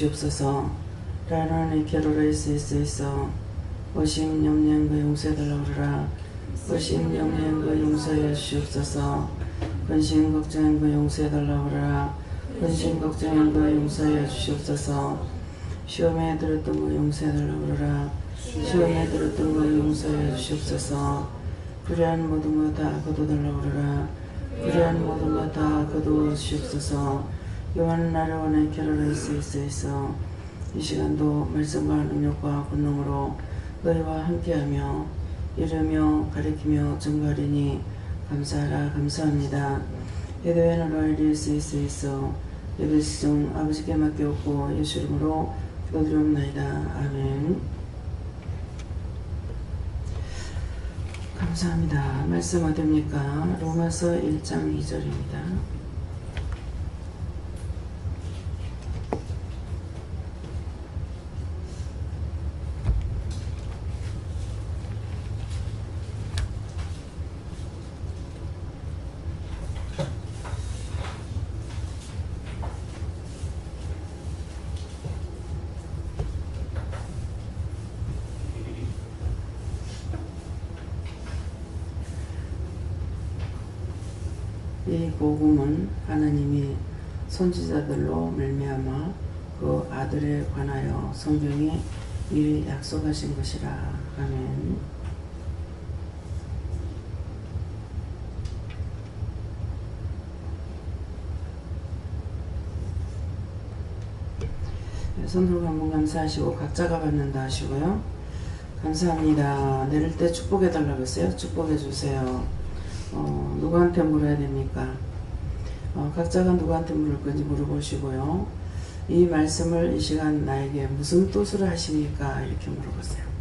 주옵소서. 라라니 캐로레이스 있어 오심 영년과 용서해달라 그러라. 오심 영년과 용서해 주옵소서. 근심 걱정과 용서해달라 그러라. 근심 걱정과 용서해 주시옵소서. 시험에 들었던 거 용서해달라 그러라. 시험에 들었던 거 용서해 주시옵소서. 불의한 모든 거 다 거둬달라 그러라. 불의한 모든 거 다 거두어 주시옵소서. 요한 나를 원해 캐로레이스 있어 이 시간도 말씀과 능력과 권능으로 너희와 함께하며 이르며 가리키며 증거하리니 감사하라. 감사합니다. 예배는 로이리스 있어 예배시중 아버지께 맡겨오고 예수 이름으로 기도드리옵나이다. 아멘. 감사합니다. 말씀 어디입니까? 로마서 1장 2절입니다. 이 복음은 하나님이 선지자들로 말미암아 그 아들에 관하여 성경에 미리 약속하신 것이라. 아멘. 손들고 한번 감사하시고 각자가 받는다 하시고요. 감사합니다. 내릴 때 축복해달라고 했어요. 축복해주세요. 누구한테 물어야 됩니까? 각자가 누구한테 물을 건지 물어보시고요. 이 말씀을 이 시간 나에게 무슨 뜻으로 하십니까? 이렇게 물어보세요.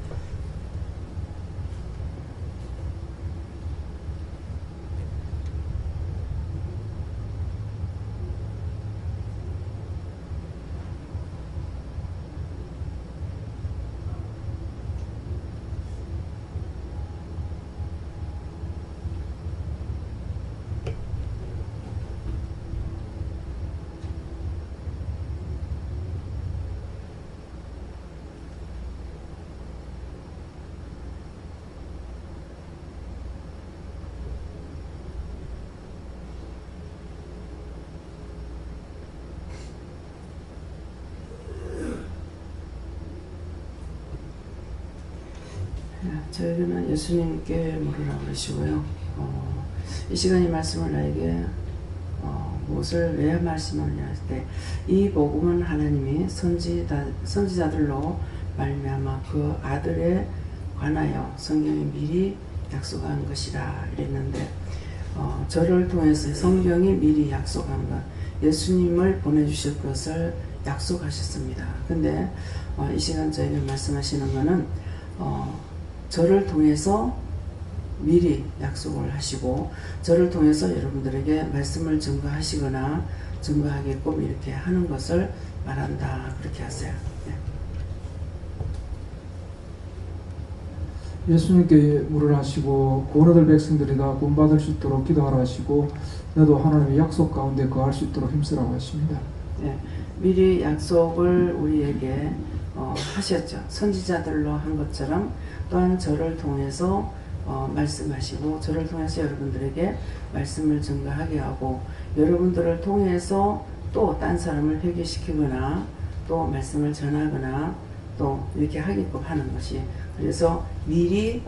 저에게는 예수님께 물으라고 그러시고요. 이 시간 이 말씀을 나에게 무엇을 왜 말씀하느냐 할 때 이 복음은 하나님이 선지자들로 말미암아 그 아들에 관하여 성경에 미리 약속한 것이라 이랬는데 저를 통해서 성경이 미리 약속한 것 예수님을 보내주실 것을 약속하셨습니다. 근데 이 시간 저에게 말씀하시는 것은 저를 통해서 미리 약속을 하시고 저를 통해서 여러분들에게 말씀을 증거하시거나 증거하게끔 이렇게 하는 것을 말한다. 그렇게 하세요. 네. 예수님께 물을 하시고 구원 얻을 백성들이 다 구원받을 수 있도록 기도하라 하시고 너도 하나님의 약속 가운데 거할 수 있도록 힘쓰라고 하십니다. 네. 미리 약속을 우리에게 하셨죠. 선지자들로 한 것처럼 또한 저를 통해서 말씀하시고 저를 통해서 여러분들에게 말씀을 증거하게 하고 여러분들을 통해서 또 딴 사람을 회개시키거나 또 말씀을 전하거나 또 이렇게 하게끔 하는 것이 그래서 미리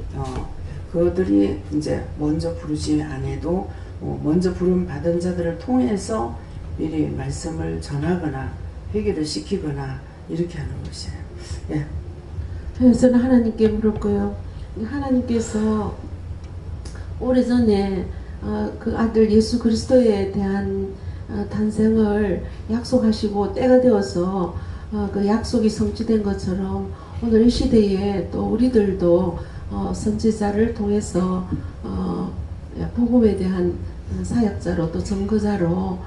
그들이 이제 먼저 부르지 않아도 먼저 부름 받은 자들을 통해서 미리 말씀을 전하거나 회개를 시키거나 이렇게 하는 것이에요. 예. 저는 하나님께 물을 거예요. 하나님께서 오래전에 그 아들 예수 그리스도에 대한 탄생을 약속하시고 때가 되어서 그 약속이 성취된 것처럼 오늘 이 시대에 또 우리들도 선지자를 통해서 복음에 대한 사역자로 또 증거자로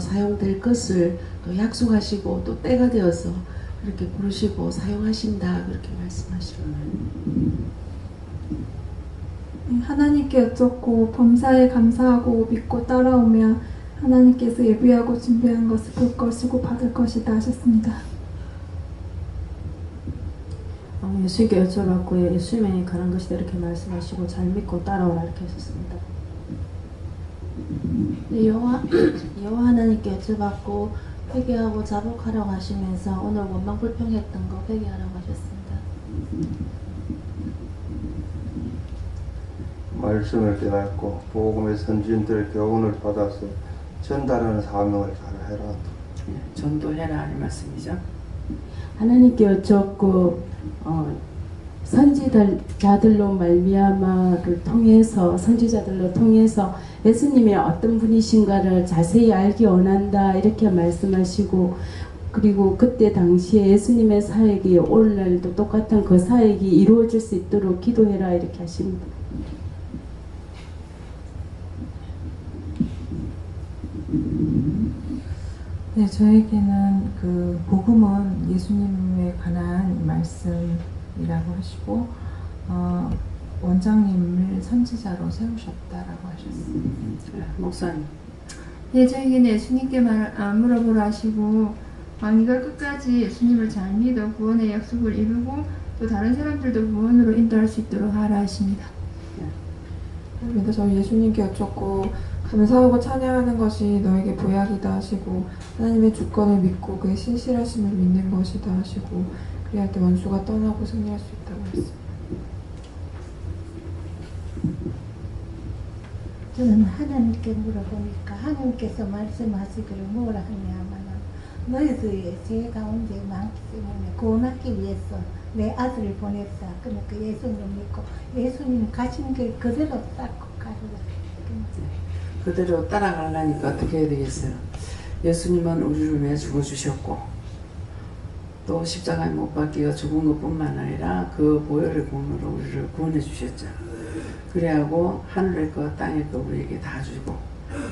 사용될 것을 약속하시고 또 때가 되어서 그렇게 부르시고 사용하신다 그렇게 말씀하시고 하나님께 여쭙고 범사에 감사하고 믿고 따라오면 하나님께서 예비하고 준비한 것을 볼 것이고 받을 것이다 하셨습니다. 예수님께 여쭤봤고 예수님이 가는 것이다 이렇게 말씀하시고 잘 믿고 따라오라 이렇게 하셨습니다. 네, 여호와 하나님께 여쭤봤고 회개하고 자복하라고 하시면서 오늘 원망불평했던 거 회개하라고 하셨습니다. 말씀을 깨닫고 복음의 선진들의 교훈을 받아서 전달하는 사명을 잘해라. 전도해라 이 말씀이죠. 하나님께 여쭙고 선지자들로 말미암아를 통해서 선지자들로 통해서 예수님이 어떤 분이신가를 자세히 알기 원한다 이렇게 말씀하시고 그리고 그때 당시에 예수님의 사역이 오늘날도 똑같은 그 사역이 이루어질 수 있도록 기도해라 이렇게 하십니다. 네, 저에게는 그 복음은 예수님에 관한 말씀이라고 하시고 원장님을 선지자로 세우셨다라고 하셨습니다. 목사님. 네, 저에게는 예수님께 물어보라 하시고 이걸 끝까지 예수님을 잘 믿어 구원의 약속을 이루고 또 다른 사람들도 구원으로 인도할 수 있도록 하라 하십니다. 그런데 저희 예수님께 여쭙고 감사하고 찬양하는 것이 너에게 보약이다 하시고 하나님의 주권을 믿고 그의 신실하심을 믿는 것이다 하시고 그리할 때 원수가 떠나고 승리할 수 있다고 했습니다. 저는 하나님께 물어보니까 하나님께서 말씀하시기를 뭐라 하냐면 너희들의 죄 가운데 많기 때문에 구원하기 위해서 내 아들을 보냈다. 그러니까 예수님 믿고 예수님 가신 길 그대로 쌓고 가리라. 그대로 따라가려니까 어떻게 해야 되겠어요? 예수님은 우리를 위해 죽어주셨고 또 십자가에 못 박히가 죽은 것뿐만 아니라 그 보혈의 공로로 우리를 구원해 주셨죠. 그래하고 하늘의 것 땅의 것 우리에게 다 주고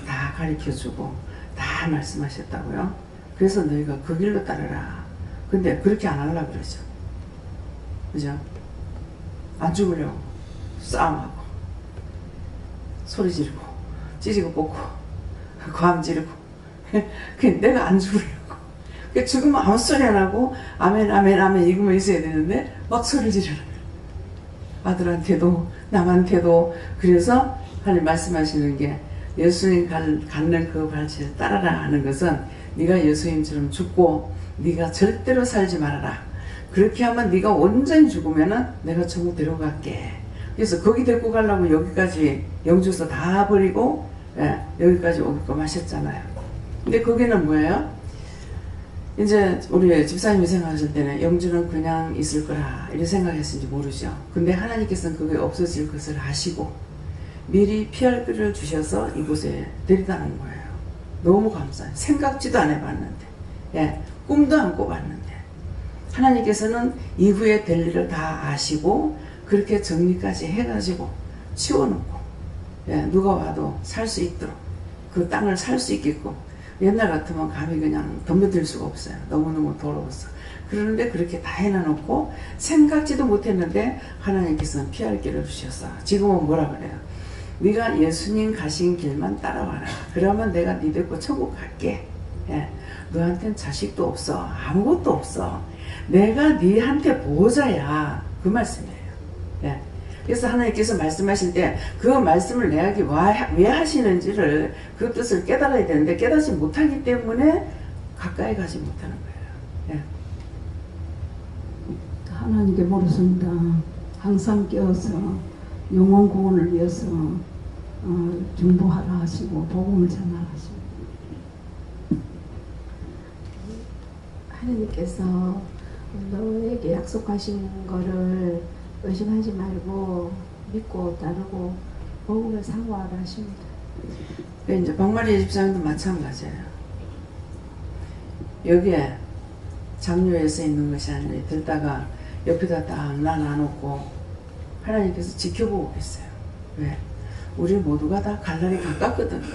다 가르쳐주고 다 말씀하셨다고요. 그래서 너희가 그 길로 따르라. 근데 그렇게 안 하려고 그러죠. 그죠? 안 죽으려고 싸움하고 소리 지르고 찌지고 뽑고 고함 지르고 내가 안 죽으려고 죽으면 아무 소리 안 하고 아멘 아멘 아멘 이거만 있어야 되는데 막 소리 지르는 아들한테도 남한테도. 그래서 하나님 말씀하시는 게 예수님 갖는 그 발치를 따라라 하는 것은 네가 예수님처럼 죽고 네가 절대로 살지 말아라. 그렇게 하면 네가 온전히 죽으면은 내가 천국 데려갈게. 그래서 거기 데리고 가려고 여기까지 영주소 다 버리고 여기까지 오게끔 하셨잖아요. 근데 거기는 뭐예요? 이제 우리 집사님이 생각하실 때는 영주는 그냥 있을 거라 이렇게 생각했는지 모르죠. 근데 하나님께서는 그게 없어질 것을 아시고 미리 피할 길을 주셔서 이곳에 데리다는 거예요. 너무 감사해요. 생각지도 안 해봤는데 꿈도 안 꿔봤는데 하나님께서는 이후에 될 일을 다 아시고 그렇게 정리까지 해가지고 치워놓고 누가 와도 살 수 있도록 그 땅을 살 수 있게끔. 옛날 같으면 감히 그냥 덤벼들 수가 없어요. 너무너무 더러웠어. 그런데 그렇게 다 해놔놓고 생각지도 못했는데 하나님께서는 피할 길을 주셨어. 지금은 뭐라 그래요? 네가 예수님 가신 길만 따라와라. 그러면 내가 네 데리고 천국 갈게. 너한텐 자식도 없어. 아무것도 없어. 내가 네한테 보호자야. 그 말씀이에요. 그래서 하나님께서 말씀하실 때 그 말씀을 내게 왜 하시는지를 그 뜻을 깨달아야 되는데 깨닫지 못하기 때문에 가까이 가지 못하는 거예요. 하나님께 물었습니다. 항상 깨어서 영원 구원을 위해서 중보하라 하시고 복음을 전하라 하시고 하나님께서 너에게 약속하신 거를 의심하지 말고 믿고 따르고 복음을 사모하라 하십니다. 이제 박마리 집사님도 마찬가지예요. 여기에 장로에서 있는 것이 아니라 들다가 옆에다 딱 놔놓고 하나님께서 지켜보고 계세요. 왜? 우리 모두가 다 갈날이 가깝거든요.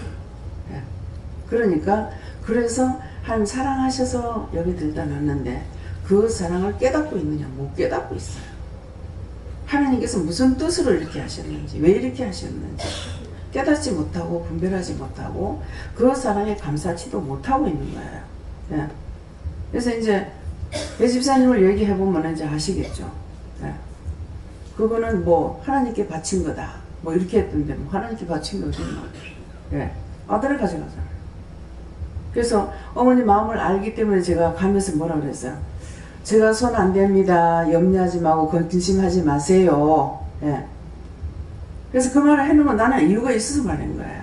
그러니까 그래서 하나님 사랑하셔서 여기 들다 놨는데 그 사랑을 깨닫고 있느냐? 못 깨닫고 있어요. 하나님께서 무슨 뜻으로 이렇게 하셨는지, 왜 이렇게 하셨는지 깨닫지 못하고 분별하지 못하고 그 사랑에 감사치도 못하고 있는 거예요. 그래서 이제 내 집사님을 얘기해보면 이제 아시겠죠. 예. 그거는 뭐 하나님께 바친 거다. 뭐 이렇게 했던데 뭐 하나님께 바친 게 어딨나. 예. 아들을 가져가잖아요. 그래서 어머니 마음을 알기 때문에 제가 가면서 뭐라 그랬어요. 제가 손 안 됩니다. 염려하지 말고 근심하지 마세요. 예. 그래서 그 말을 해놓으면 나는 이유가 있어서 말한 거예요.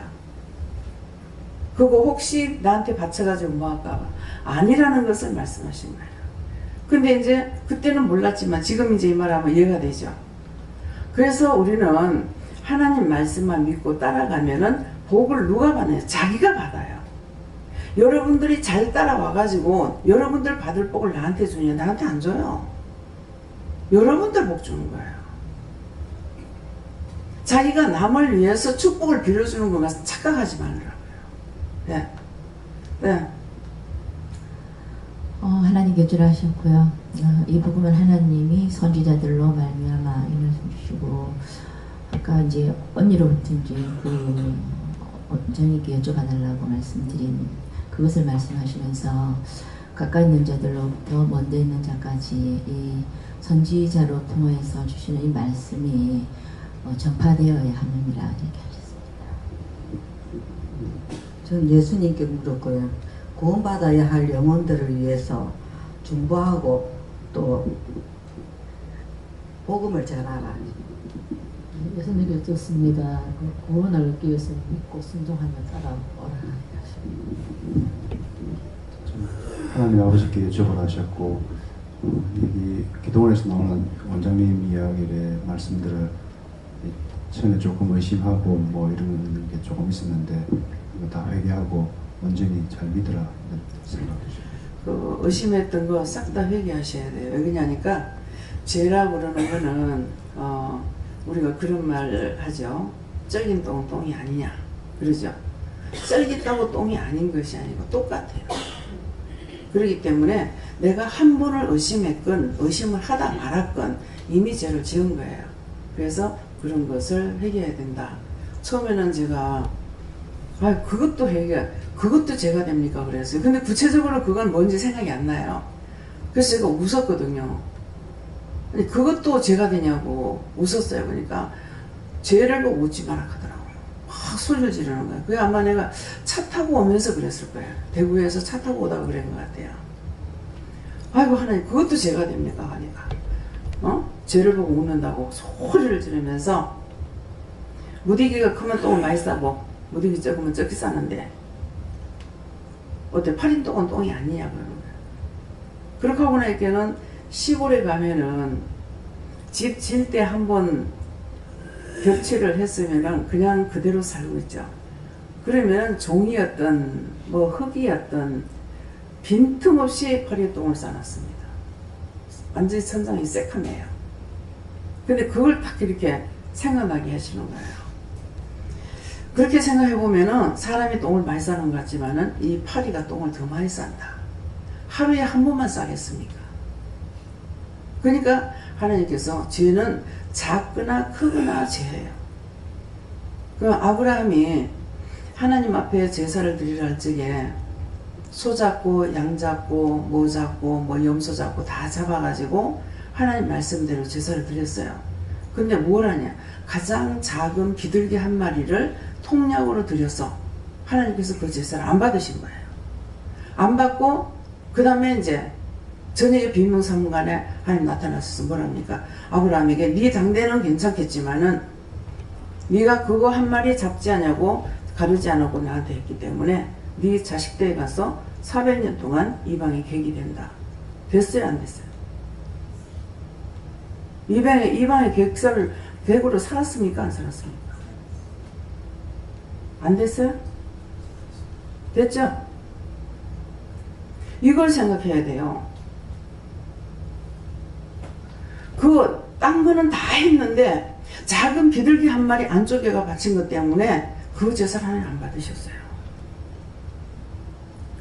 그거 혹시 나한테 바쳐가지고 뭐 할까봐 아니라는 것을 말씀하신 거예요. 근데 이제 그때는 몰랐지만 지금 이제 이 말하면 이해가 되죠. 그래서 우리는 하나님 말씀만 믿고 따라가면은 복을 누가 받나요? 자기가 받아요. 여러분들이 잘 따라와가지고 여러분들 받을 복을 나한테 주냐? 나한테 안 줘요. 여러분들 복 주는 거예요. 자기가 남을 위해서 축복을 빌어주는 것만 착각하지 말라고요. 네. 네. 하나님 교절하셨고요. 이 복음은 하나님이 선지자들로 말미암아 이 말씀 주시고 아까 이제 언니로부터 이제 그 원장님께 여쭤봐달라고 말씀드린 그것을 말씀하시면서 가까이 있는 자들로부터 먼데 있는 자까지 이 선지자로 통해서 주시는 이 말씀이 전파되어야 함이라 이렇게 하셨습니다. 전 예수님께 물었고요. 구원받아야 할 영혼들을 위해서 중보하고 또 복음을 전하라. 예수님이 어떻습니다. 구원을 얻기 위해서 믿고 순종하며 따라오라. 하나님 아버지께 여쭤보라 하셨고 여기 기도원에서 나오는 원장님 이야기의 말씀들을 처음에 조금 의심하고 뭐 이런 게 조금 있었는데 이거 다 회개하고 온전히 잘 믿으라 생각하시죠. 그 의심했던 거 싹 다 회개하셔야 돼요. 왜 그러냐니까 죄라고 그러는 거는 우리가 그런 말 하죠. 쩔긴 똥은 똥이 아니냐 그러죠. 쩔깃다고 똥이 아닌 것이 아니고 똑같아요. 그렇기 때문에 내가 한 번을 의심했건 의심을 하다 말았건 이미 죄를 지은 거예요. 그래서 그런 것을 회개해야 된다. 처음에는 제가 그것도 죄가 됩니까? 그랬어요. 근데 구체적으로 그건 뭔지 생각이 안 나요. 그래서 제가 웃었거든요. 아니, 그것도 죄가 되냐고 웃었어요. 그러니까 죄를 보고 웃지 마라 하더라고요. 막 소리를 지르는 거예요. 그게 아마 내가 차 타고 오면서 그랬을 거예요. 대구에서 차 타고 오다가 그런 것 같아요. 아이고 하나님 그것도 죄가 됩니까? 하니까 죄를 보고 웃는다고 소리를 지르면서 무디기가 크면 똥을 많이 싸고 무디기 적으면 적게 싸는데 어때? 8인 똥은 똥이 아니냐 그러는 거예요. 그렇게 하고 나니까는 시골에 가면은 집 질 때 한번 벽칠을 했으면은 그냥 그대로 살고 있죠. 그러면 종이였던 뭐 흙이었던 빈틈없이 파리에 똥을 싸놨습니다. 완전히 천장이 새카매요. 근데 그걸 딱 이렇게 생각나게 하시는 거예요. 그렇게 생각해보면은 사람이 똥을 많이 싸는 것 같지만은 이 파리가 똥을 더 많이 싼다. 하루에 한 번만 싸겠습니까? 그러니까 하나님께서 죄는 작거나 크거나 죄예요. 그 아브라함이 하나님 앞에 제사를 드리려 할 적에 소 잡고 양 잡고 모 잡고 뭐 염소 잡고 다 잡아가지고 하나님 말씀대로 제사를 드렸어요. 근데 뭘 하냐? 가장 작은 비둘기 한 마리를 통약으로 드려서 하나님께서 그 제사를 안 받으신 거예요. 안 받고 그 다음에 이제 저녁에 비명상문간에 하나님 나타나셔서 뭐랍니까? 아브라함에게 네 당대는 괜찮겠지만은 네가 그거 한 마리 잡지 않냐고 가르지 않았고 나한테 했기 때문에 네 자식들에 가서 400년 동안 이방의 객이 된다. 됐어요? 안 됐어요? 이방의 객으로 살았습니까? 안 살았습니까? 안 됐어요? 됐죠? 이걸 생각해야 돼요. 딴 거는 다 했는데 작은 비둘기 한 마리 안쪽에가 바친 것 때문에 그 제사를 하나님 안 받으셨어요.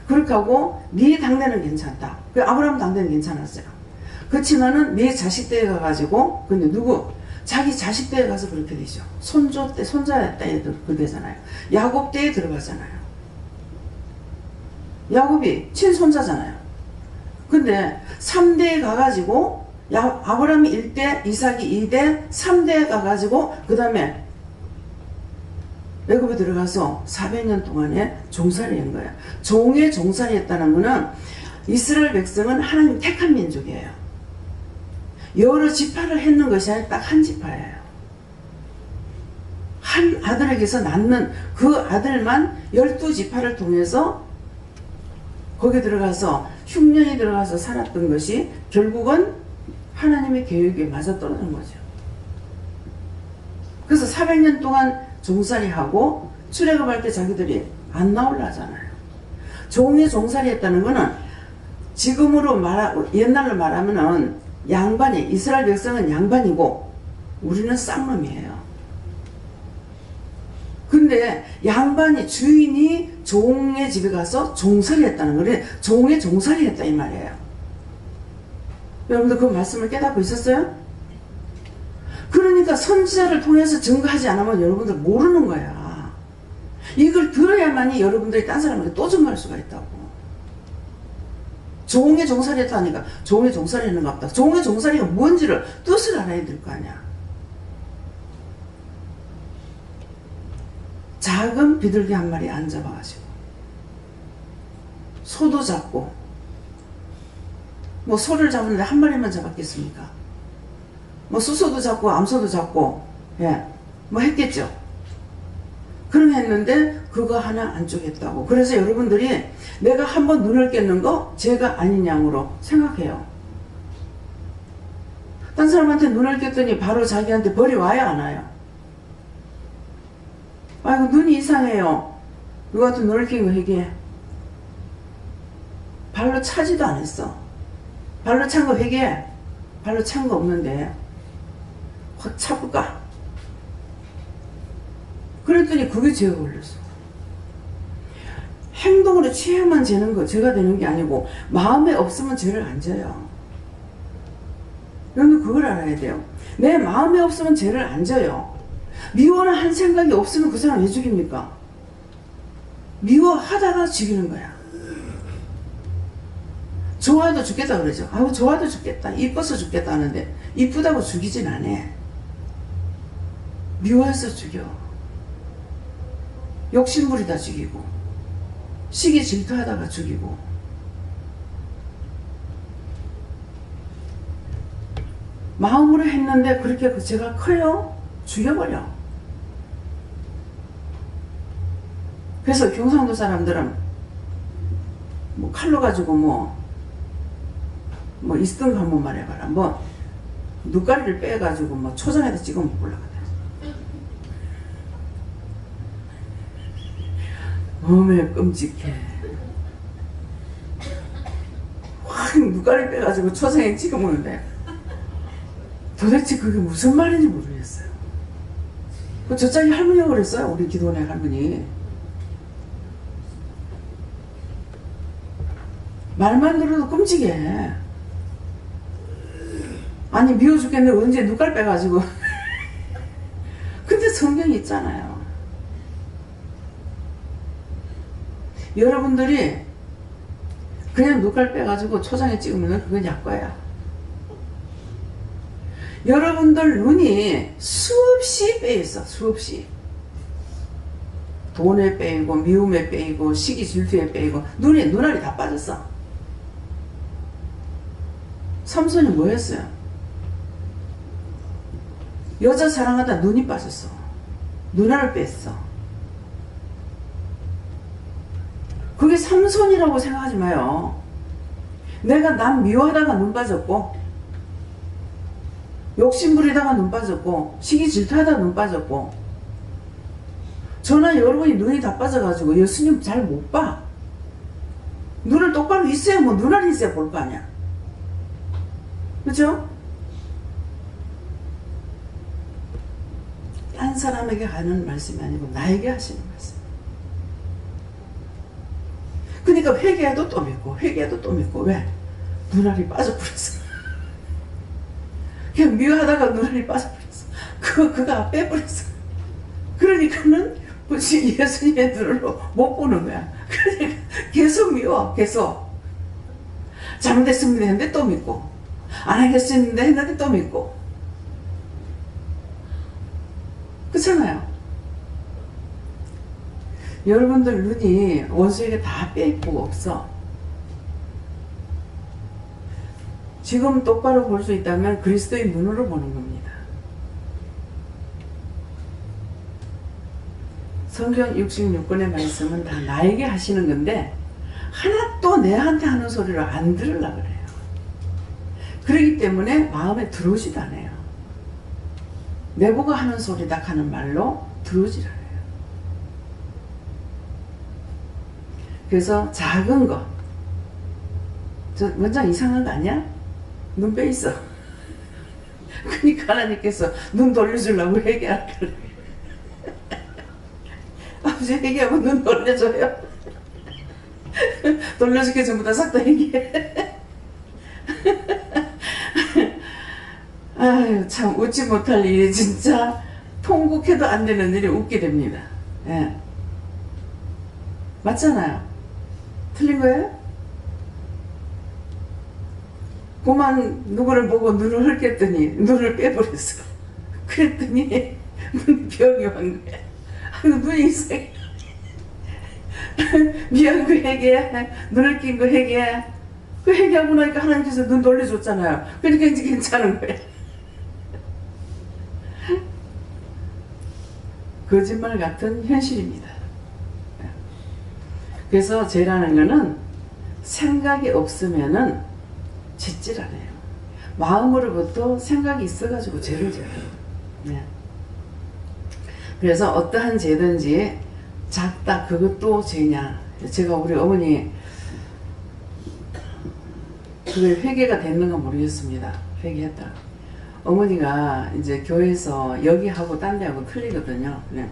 그렇게 하고 네 당대는 괜찮다. 그 아브라함 당대는 괜찮았어요. 그렇지만은 네 자식 때에 가가지고 근데 누구? 자기 자식 때에 가서 그렇게 되죠. 손자 때에 그렇게 되잖아요. 야곱 때에 들어가잖아요. 야곱이 친손자잖아요. 근데 3대에 가가지고 아브라함이 1대, 이삭이 2대, 3대 가가지고 그 다음에 애굽에 들어가서 400년 동안에 종살이 한 거야. 종의 종살이 했다는 거는 이스라엘 백성은 하나님 택한 민족이에요. 여러 지파를 했는 것이 아니라 딱 한 지파예요. 한 아들에게서 낳는 그 아들만 12지파를 통해서 거기 들어가서 흉년이 들어가서 살았던 것이 결국은 하나님의 계획에 맞아떨어진 거죠. 그래서 400년 동안 종살이하고 출애굽할 때 자기들이 안 나오려 하잖아요. 종의 종살이 했다는 거는 지금으로 옛날로 말하면은 양반이, 이스라엘 백성은 양반이고 우리는 쌍놈이에요. 근데 양반이, 주인이 종의 집에 가서 종살이 했다는 거래. 종의 종살이 했다 이 말이에요. 여러분들 그 말씀을 깨닫고 있었어요? 그러니까 선지자를 통해서 증거하지 않으면 여러분들 모르는 거야. 이걸 들어야만이 여러분들이 딴 사람에게 또 증거할 수가 있다고. 종의 종살이 했다니까 종의 종살이 했는 것 같다. 종의 종살이가 뭔지를 뜻을 알아야 될 거 아니야. 작은 비둘기 한 마리 안 잡아가지고 소도 잡고 뭐 소를 잡는데 한 마리만 잡았겠습니까? 뭐 수소도 잡고 암소도 잡고 뭐 했겠죠. 그럼 했는데 그거 하나 안 쪼갰다고. 그래서 여러분들이 내가 한번 눈을 깼는 거 죄가 아닌 양으로 생각해요. 딴 사람한테 눈을 깼더니 바로 자기한테 벌이 와요 안 와요? 아이고 눈이 이상해요. 누구한테 눈을 깬 거 회개해. 발로 차지도 안 했어. 발로 찬 거 회개해. 발로 찬 거 없는데 확 차볼까? 그랬더니 그게 죄가 걸렸어. 행동으로 취해야만 죄는 거, 죄가 되는 게 아니고 마음에 없으면 죄를 안 져요. 여러분들 그걸 알아야 돼요. 내 마음에 없으면 죄를 안 져요. 미워는 한 생각이 없으면 그 사람 왜 죽입니까? 미워하다가 죽이는 거야. 좋아도 죽겠다 그러죠. 아우 좋아도 죽겠다. 이뻐서 죽겠다 하는데 이쁘다고 죽이진 않아. 미워해서 죽여. 욕심부리다 죽이고 시기 질투하다가 죽이고 마음으로 했는데 그렇게 그 죄가 커요? 죽여버려. 그래서 경상도 사람들은 뭐 칼로 가지고 뭐 있던 거 한번 말해봐라. 뭐 눈가리를 빼가지고 뭐 초장에다 찍어 먹으려고 너무 끔찍해. 확 눈가리 빼가지고 초장에 찍어 먹는데 도대체 그게 무슨 말인지 모르겠어요. 그 저짝이 할머니가 그랬어요. 우리 기도원의 할머니. 말만 들어도 끔찍해. 아니 미워 죽겠는데 언제 눈깔 빼가지고 근데 성경이 있잖아요. 여러분들이 그냥 눈깔 빼가지고 초장에 찍으면 그건 약과야. 여러분들 눈이 수없이 빼있어. 수없이. 돈에 빼이고 미움에 빼이고 시기 질투에 빼이고 눈알이 다 빠졌어. 삼손이 뭐 했어요? 여자 사랑하다 눈이 빠졌어. 눈알을 뺐어. 그게 삼손이라고 생각하지 마요. 내가 남 미워하다가 눈 빠졌고 욕심부리다가 눈 빠졌고 시기 질투하다가 눈 빠졌고 저는 여러분이 눈이 다 빠져가지고 예수님 잘 못 봐. 눈을 똑바로 있어야 뭐 눈알이 있어야 볼 거 아니야. 그죠? 딴 사람에게 하는 말씀이 아니고 나에게 하시는 말씀. 그러니까 회개해도 또 믿고 회개해도 또 믿고. 왜? 눈알이 빠져버렸어. 그냥 미워하다가 눈알이 빠져버렸어. 그가 빼버렸어. 그러니까는 예수님의 눈으로 못 보는 거야. 그러니까 계속 미워. 계속 잘못했습니다 했는데 또 믿고 안 하겠었는데 했는데 또 믿고. 그렇잖아요. 여러분들 눈이 원수에게 다 빼입고 없어. 지금 똑바로 볼 수 있다면 그리스도의 눈으로 보는 겁니다. 성경 66권의 말씀은 다 나에게 하시는 건데 하나도 내한테 하는 소리를 안 들으려고 그래요. 그렇기 때문에 마음에 들어오지도 않아요. 내보고 하는 소리다 하는 말로 들어오질 않아요. 그래서 작은 거, 저 원장 이상한 거 아니야? 눈 빼 있어. 그러니까 하나님께서 눈 돌려주려고 회개할 거래. 아버지 회개하고 눈 돌려줘요. 돌려주게 전부 다 싹 다 회개해. 아유 참 웃지 못할 일이 진짜 통곡해도 안 되는 일이 웃게 됩니다. 예. 맞잖아요. 틀린 거예요? 그만 누구를 보고 눈을 흘렸더니 눈을 빼버렸어. 그랬더니 눈이 병이 온 거야. 아이고 눈이 이상해. 미안 그 회개해. 눈을 낀 거 회개해. 그 회개하고 나니까 하나님께서 눈 돌려줬잖아요. 그러니까 이제 괜찮은 거야. 거짓말 같은 현실입니다. 그래서 죄라는 거는 생각이 없으면은 짓질 않아요. 마음으로부터 생각이 있어가지고 죄를 져요. 네. 그래서 어떠한 죄든지 작다 그것도 죄냐. 제가 우리 어머니 그게 회개가 됐는가 모르겠습니다. 회개했다. 어머니가 이제 교회에서 여기하고 딴 데하고 틀리거든요. 네.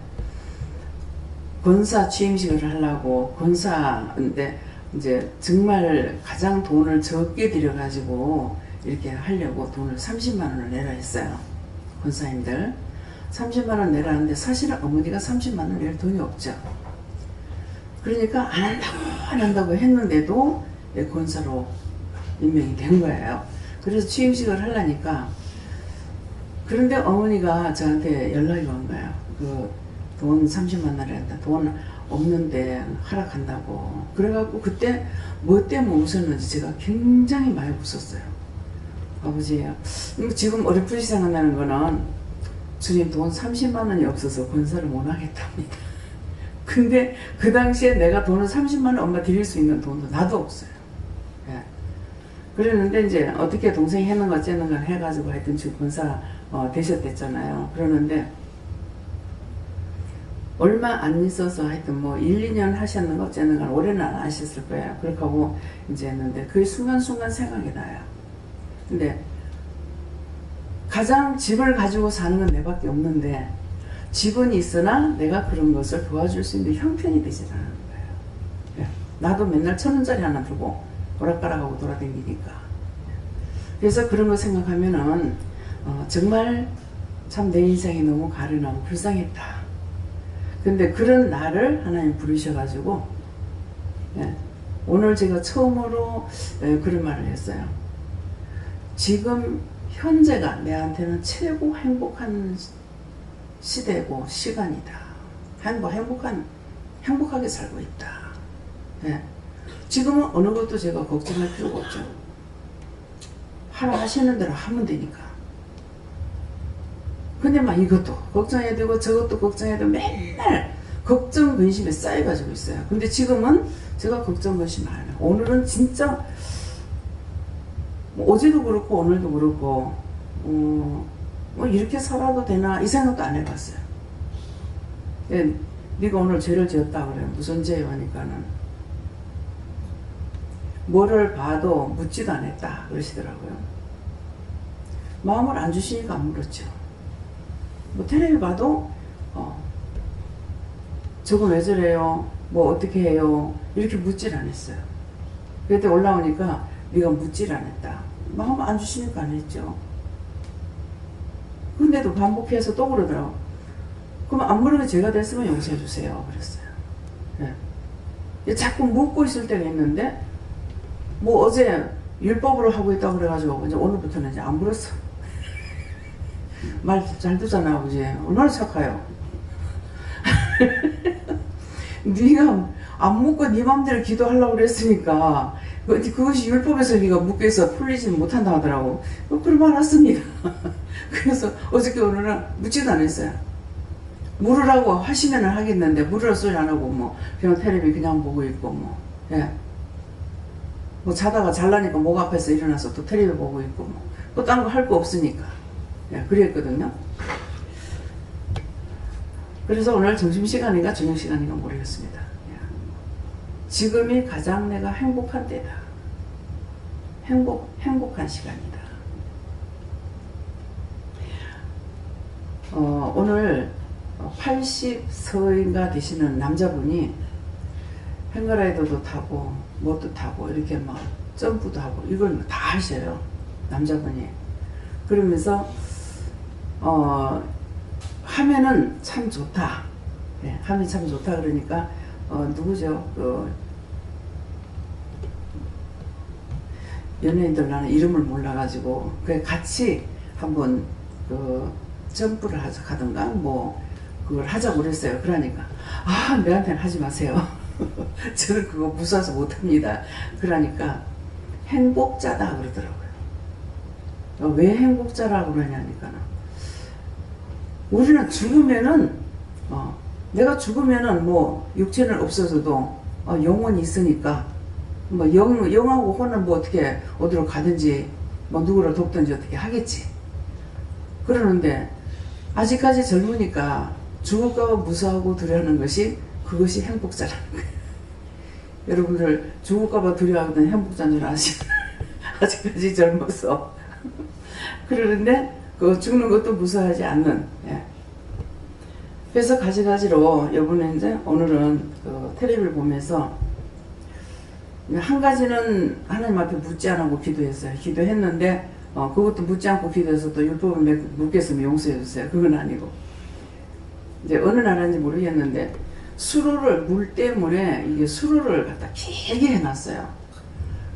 권사 취임식을 하려고 권사인데 이제 정말 가장 돈을 적게 들여가지고 이렇게 하려고 돈을 30만 원을 내라 했어요. 권사님들 30만 원 내라 하는데 사실은 어머니가 30만 원 낼 돈이 없죠. 그러니까 안 한다고 했는데도 권사로 임명이 된 거예요. 그래서 취임식을 하려니까 그런데 어머니가 저한테 연락이 온 거예요. 그 돈 30만 원을 했다. 돈 없는데 하락한다고. 그래갖고 그때 뭐 때문에 웃었는지 제가 굉장히 많이 웃었어요. 아버지 지금 어렴풋이 생각나는 거는 주님 돈 30만 원이 없어서 권사를 못 하겠답니다. 근데 그 당시에 내가 돈을 30만 원 엄마 드릴 수 있는 돈도 나도 없어요. 예. 그랬는데 이제 어떻게 동생이 했는가 째는가 해가지고 하여튼 지금 권사 되셨댔잖아요. 그러는데 얼마 안 있어서 하여튼 뭐 1, 2년 하셨는가 어쨌는가 올해는 안 하셨을 거예요. 그렇게 하고 이제 했는데 그 순간순간 생각이 나요. 근데 가장 집을 가지고 사는 건 내밖에 없는데 집은 있으나 내가 그런 것을 도와줄 수 있는 형편이 되지 않는 거예요. 예. 나도 맨날 1,000원짜리 하나 들고 오락가락하고 돌아다니니까. 그래서 그런 거 생각하면은 정말 참 내 인생이 너무 가련하고 불쌍했다. 근데 그런 나를 하나님 부르셔가지고 예, 오늘 제가 처음으로 그런 말을 했어요. 지금 현재가 내한테는 최고 행복한 시대고 시간이다. 행복하게 살고 있다. 예. 지금은 어느 것도 제가 걱정할 필요가 없죠. 하시는 대로 하면 되니까. 근데 막 이것도 걱정해야 되고 저것도 걱정해야 되고 맨날 걱정 근심에 쌓여가지고 있어요. 근데 지금은 제가 걱정 근심 안 해요. 오늘은 진짜 뭐 어제도 그렇고 오늘도 그렇고 뭐 이렇게 살아도 되나 이 생각도 안 해봤어요. 예, 네가 오늘 죄를 지었다 그래요. 무슨 죄요 하니까는 뭐를 봐도 묻지도 않았다 그러시더라고요. 마음을 안 주시니까 안 물었죠. 뭐 텔레비 봐도 저거 왜 저래요? 뭐 어떻게 해요? 이렇게 묻질 않았어요. 그때 올라오니까 네가 묻질 않았다. 마음 안 주시니까 안 했죠. 근데도 반복해서 또 그러더라고. 그럼 안 물으면 죄가 됐으면 용서해 주세요. 그랬어요. 네. 자꾸 묻고 있을 때가 있는데 뭐 어제 율법으로 하고 있다고 그래가지고 이제 오늘부터는 이제 안 불었어. 말 잘 듣잖아 아버지. 얼마나 착해요. 네가 안 묻고 네 맘대로 기도하려고 그랬으니까 그것이 율법에서 네가 묶여서 풀리지는 못한다 하더라고. 그럼 알았습니다. 그래서 어저께 오늘은 묻지도 않았어요. 물으라고 하시면은 하겠는데 물으라 소리 안 하고 뭐 그냥 텔레비 그냥 보고 있고 뭐 예. 뭐 자다가 잘라니까 목 앞에서 일어나서 또 텔레비 보고 있고 뭐 또 딴 거 할 거 없으니까 예, 그랬거든요. 그래서 오늘 점심시간인가 저녁시간인가 모르겠습니다. 예. 지금이 가장 내가 행복한 때다. 행복한 시간이다. 오늘 80서인가 되시는 남자분이 행거라이더도 타고 뭐도 타고 이렇게 막 점프도 하고 이걸 다 하셔요. 남자분이. 그러면서 하면은 참 좋다. 네, 하면 참 좋다 그러니까 누구죠? 그 연예인들 나는 이름을 몰라가지고 그 같이 한번 그 점프를 하던가 뭐 그걸 하자고 그랬어요. 그러니까 내한테는 하지 마세요. 저는 그거 무서워서 못합니다. 그러니까 행복자다 그러더라고요. 왜 행복자라고 그러냐니까 우리는 죽으면은 내가 죽으면은 뭐 육체는 없어져도 영혼이 있으니까 뭐 영하고 혼은 뭐 어떻게 어디로 가든지 뭐 누구를 돕든지 어떻게 하겠지. 그러는데 아직까지 젊으니까 죽을까 봐 무서워하고 두려워하는 것이 그것이 행복자라는 거예요. 여러분들 죽을까 봐 두려워하던 행복자인 줄 아시나요? 아직까지 젊어서. 그러는데 그 죽는 것도 무서워하지 않는. 예. 그래서 가지가지로 이번에 이제 오늘은 그 텔레비를 보면서 한 가지는 하나님 앞에 묻지 않고 기도했어요. 기도했는데 그것도 묻지 않고 기도해서 또 율법을 묻겠으면 용서해 주세요. 그건 아니고 이제 어느 나라인지 모르겠는데 수로를 물 때문에 이게 수로를 갖다 길게 해놨어요.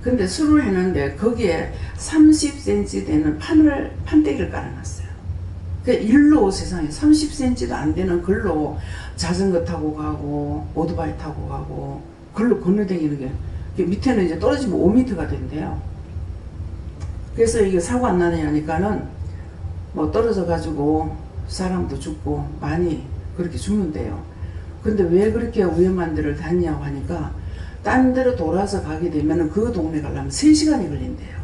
근데 수로를 해놨는데 거기에 30cm 되는 판때기를 깔아놨어요. 그 일로 세상에 30cm도 안 되는 걸로 자전거 타고 가고 오토바이 타고 가고 걸로 건너다니는 게 밑에는 이제 떨어지면 5m가 된대요. 그래서 이게 사고 안 나냐니까는 뭐 떨어져 가지고 사람도 죽고 많이 그렇게 죽는데요. 근데 왜 그렇게 위험한 데를 다니냐고 하니까 딴 데로 돌아서 가게 되면 그 동네 가려면 3시간이 걸린대요.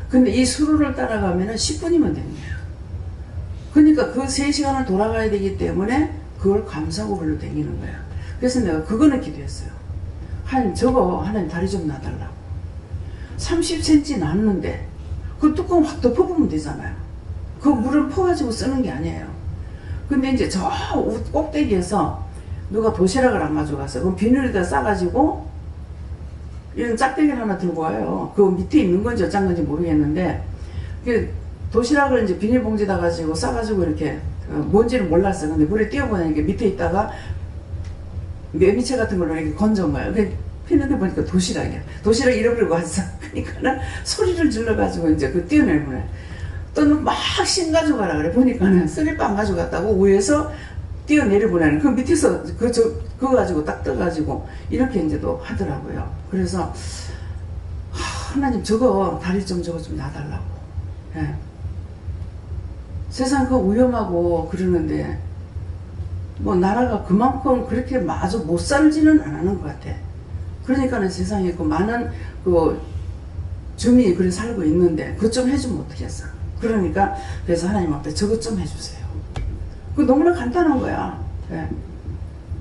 근데 이 수로를 따라가면 10분이면 된대요. 그러니까 그 3시간을 돌아가야 되기 때문에 그걸 감사하고 걸로 다니는 거야. 그래서 내가 그거는 기도했어요. 하나님 저거 하나님 다리 좀 놔달라고. 30cm 놨는데 그 뚜껑 확 덮어보면 되잖아요. 그 물을 퍼가지고 쓰는 게 아니에요. 근데 이제 저 꼭대기에서 누가 도시락을 안 가져갔어요. 그럼 비닐에다 싸가지고 이런 짝대기를 하나 들고 와요. 그 밑에 있는 건지 어쩐 건지 모르겠는데 그 도시락을 이제 비닐봉지에다 가지고 싸가지고 이렇게 뭔지는 몰랐어요. 근데 물에 띄워보니까 밑에 있다가 매미채 같은 걸로 이렇게 건져온 거예요. 피는데 보니까 도시락이야. 도시락 잃어버리고 왔어. 그러니까는 소리를 질러가지고 이제 그 띄어내보네. 또는 막 신 가져가라 그래. 보니까는 쓰리빵 가져갔다고 위에서 뛰어내려보내는 그 밑에서 그거 가지고 딱 떠가지고 이렇게 이제도 하더라고요. 그래서 하나님 저거 다리 좀 저거 좀 놔달라고. 예. 세상 그 위험하고 그러는데 뭐 나라가 그만큼 그렇게 마저 못 살지는 않는 것 같아. 그러니까는 세상에 그 많은 그 주민이 그래 살고 있는데 그것 좀 해주면 어떻겠어. 그러니까 그래서 하나님 앞에 저것 좀 해주세요. 그 너무나 간단한 거야. 예.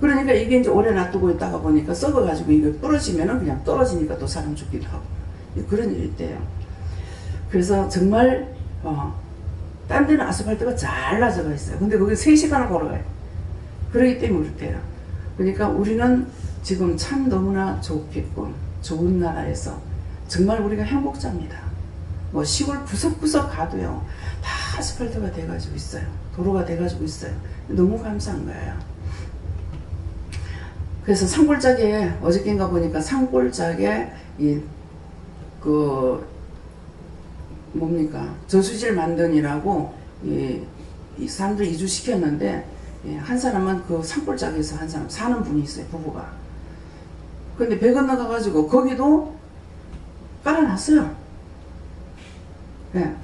그러니까 이게 이제 오래 놔두고 있다가 보니까 썩어가지고 이게 부러지면은 그냥 떨어지니까 또 사람 죽기도 하고 그런 일이 있대요. 그래서 정말 딴 데는 아스팔트가 잘 나져가 있어요. 근데 거기 3시간을 걸어가요. 그러기 때문에 그렇대요. 그러니까 우리는 지금 참 너무나 좋겠고 좋은 나라에서 정말 우리가 행복자입니다. 뭐 시골 구석구석 가도요 다 아스팔트가 돼가지고 있어요. 도로가 돼가지고 있어요. 너무 감사한 거예요. 그래서 산골짜기에 어저께인가 보니까 산골짜기에 그 뭡니까 저수지를 만드니라고 이 사람들 이주시켰는데 한 사람은 그 산골짜기에서 한 사람 사는 분이 있어요. 부부가. 근데 배 건너가가지고 거기도 깔아놨어요.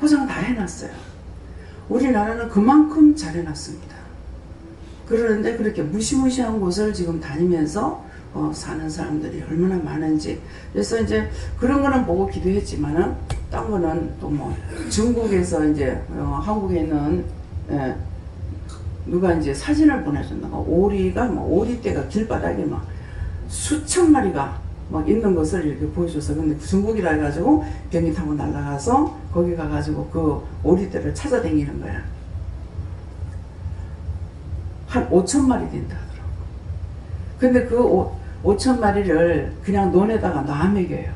포장 다 해놨어요. 우리나라는 그만큼 잘해놨습니다. 그러는데 그렇게 무시무시한 곳을 지금 다니면서 사는 사람들이 얼마나 많은지. 그래서 이제 그런 거는 보고 기도했지만은 딴 거는 또 뭐 중국에서 이제 한국에 있는 누가 이제 사진을 보내줬나가 오리가 뭐 오리떼가 길바닥에 막 수천 마리가 막 있는 것을 이렇게 보여줘서 근데 중국이라 해가지고 비행기 타고 날아가서 거기 가가지고 그 오리떼를 찾아다니는 거야. 한 5천 마리 된다 하더라고. 근데 그 5천 마리를 그냥 논에다가 놔 먹여요.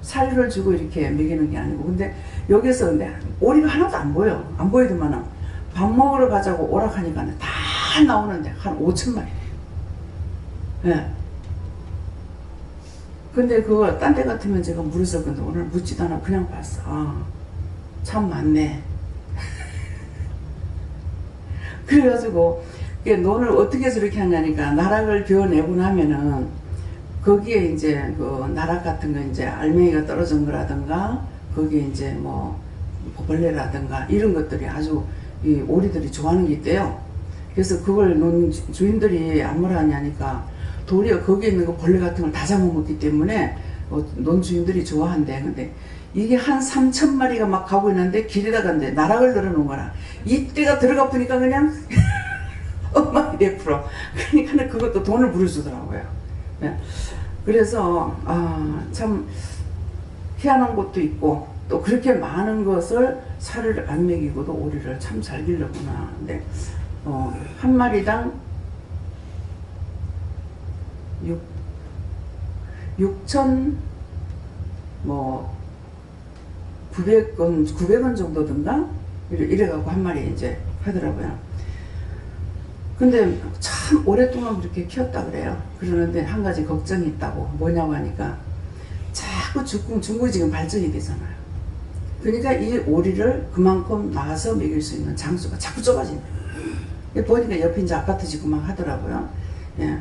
사료를 주고 이렇게 먹이는 게 아니고. 근데 여기서 근데 오리가 하나도 안 보여. 안 보이더만은 밥 먹으러 가자고 오락하니까 다 나오는데 한 5천 마리. 예. 근데 그거 딴 데 같으면 제가 물었을 건데 오늘 묻지도 않아 그냥 봤어. 아, 참 많네. 그래가지고 논을 어떻게 저렇게 하냐니까 나락을 베어내고 나면은 거기에 이제 그 나락 같은 거 이제 알맹이가 떨어진 거라든가 거기에 이제 뭐 벌레라든가 이런 것들이 아주 이 오리들이 좋아하는 게 있대요. 그래서 그걸 논 주인들이 안 뭐라 하냐니까 도리어 거기에 있는 거 벌레 같은 걸 다 잡아먹기 때문에 논 주인들이 좋아한대. 근데 이게 한 3천 마리가 막 가고 있는데 길에다가 이제 나락을 늘어놓은 거라. 이때가 들어가 보니까 그냥 엄마 200%. 그러니까 그것도 돈을 부르주더라고요. 네. 그래서 참 희한한 것도 있고 또 그렇게 많은 것을 사료를 안 먹이고도 오리를 참 잘 길렀구나. 근데 한 마리당 6천 뭐 900원 정도든가 이래갖고 한 마리 이제 하더라고요. 근데 참 오랫동안 그렇게 키웠다 그래요. 그러는데 한 가지 걱정이 있다고. 뭐냐고 하니까 자꾸 중국이 지금 발전이 되잖아요. 그러니까 이 오리를 그만큼 나가서 먹일 수 있는 장소가 자꾸 좁아진다. 보니까 옆에 이제 아파트 짓고 막 하더라고요. 예.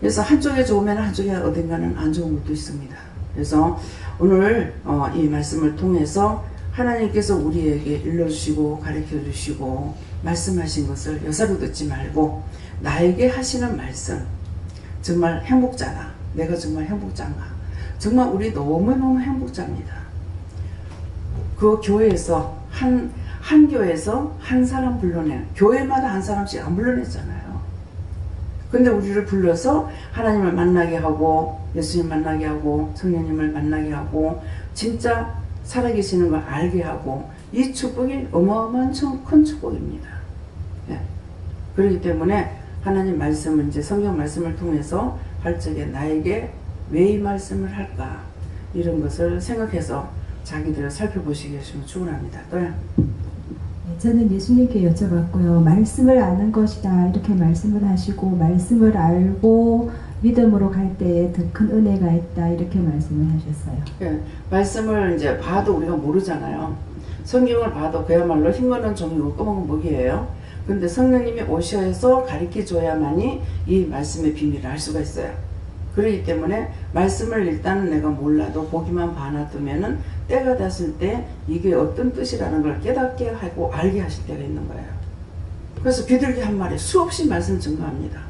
그래서 한쪽에 좋으면 한쪽에 어딘가는 안 좋은 것도 있습니다. 그래서 오늘 이 말씀을 통해서 하나님께서 우리에게 일러주시고 가르쳐주시고 말씀하신 것을 여사로 듣지 말고 나에게 하시는 말씀 정말 행복자다. 내가 정말 행복자인가. 정말 우리 너무너무 행복자입니다. 그 교회에서 한 교회에서 한 사람 불러내 교회마다 한 사람씩 안 불러냈잖아요. 근데 우리를 불러서 하나님을 만나게 하고 예수님 만나게 하고 성령님을 만나게 하고 진짜 살아계시는 걸 알게 하고 이 축복이 어마어마한 큰 축복입니다. 예. 그렇기 때문에 하나님 말씀을 이제 성경 말씀을 통해서 활적에 나에게 왜 이 말씀을 할까 이런 것을 생각해서 자기들을 살펴보시게 해주시면 축원합니다. 또요. 저는 예수님께 여쭤봤고요. 말씀을 아는 것이다 이렇게 말씀을 하시고 말씀을 알고 믿음으로 갈 때에 더 큰 은혜가 있다 이렇게 말씀을 하셨어요. 예, 말씀을 이제 봐도 우리가 모르잖아요. 성경을 봐도 그야말로 흰 거는 종이고 검은 건 목이에요. 근데 성령님이 오셔서 가르쳐 줘야만이 이 말씀의 비밀을 알 수가 있어요. 그렇기 때문에 말씀을 일단 내가 몰라도 보기만 봐놔두면은 때가 됐을 때 이게 어떤 뜻이라는 걸 깨닫게 하고 알게 하실 때가 있는 거예요. 그래서 비둘기 한 마리 수없이 말씀 증거합니다.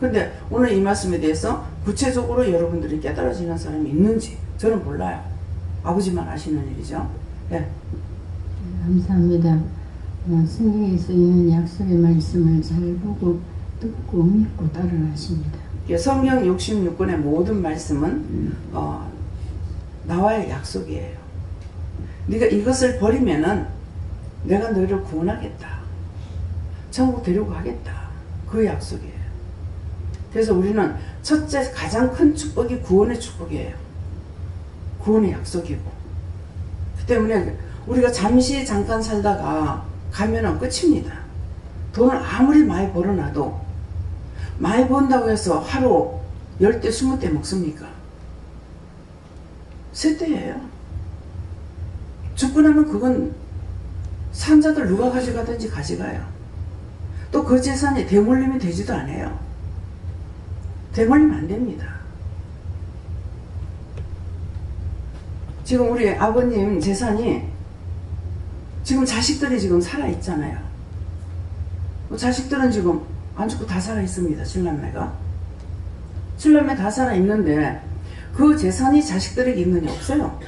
근데 오늘 이 말씀에 대해서 구체적으로 여러분들이 깨달아지는 사람이 있는지 저는 몰라요. 아버지만 아시는 일이죠. 네. 감사합니다. 성경에 써 있는 약속의 말씀을 잘 보고 듣고 믿고 따라가십니다. 성경 66권의 모든 말씀은 나와의 약속이에요. 네가 이것을 버리면은 내가 너를 구원하겠다. 천국 데리고 가겠다. 그 약속이에요. 그래서 우리는 첫째 가장 큰 축복이 구원의 축복이에요. 구원의 약속이고. 그 때문에 우리가 잠깐 살다가 가면은 끝입니다. 돈을 아무리 많이 벌어놔도 많이 번다고 해서 하루 10대 20대 먹습니까? 세 대예요. 죽고 나면 그건 산자들 누가 가져가든지 가져가요. 또 그 재산이 대물림이 되지도 않아요. 대물림 안 됩니다. 지금 우리 아버님 재산이 지금 자식들이 지금 살아있잖아요. 자식들은 지금 안 죽고 다 살아있습니다. 칠남매가. 칠남매 다 살아있는데 그 재산이 자식들에게 있느냐? 없어요.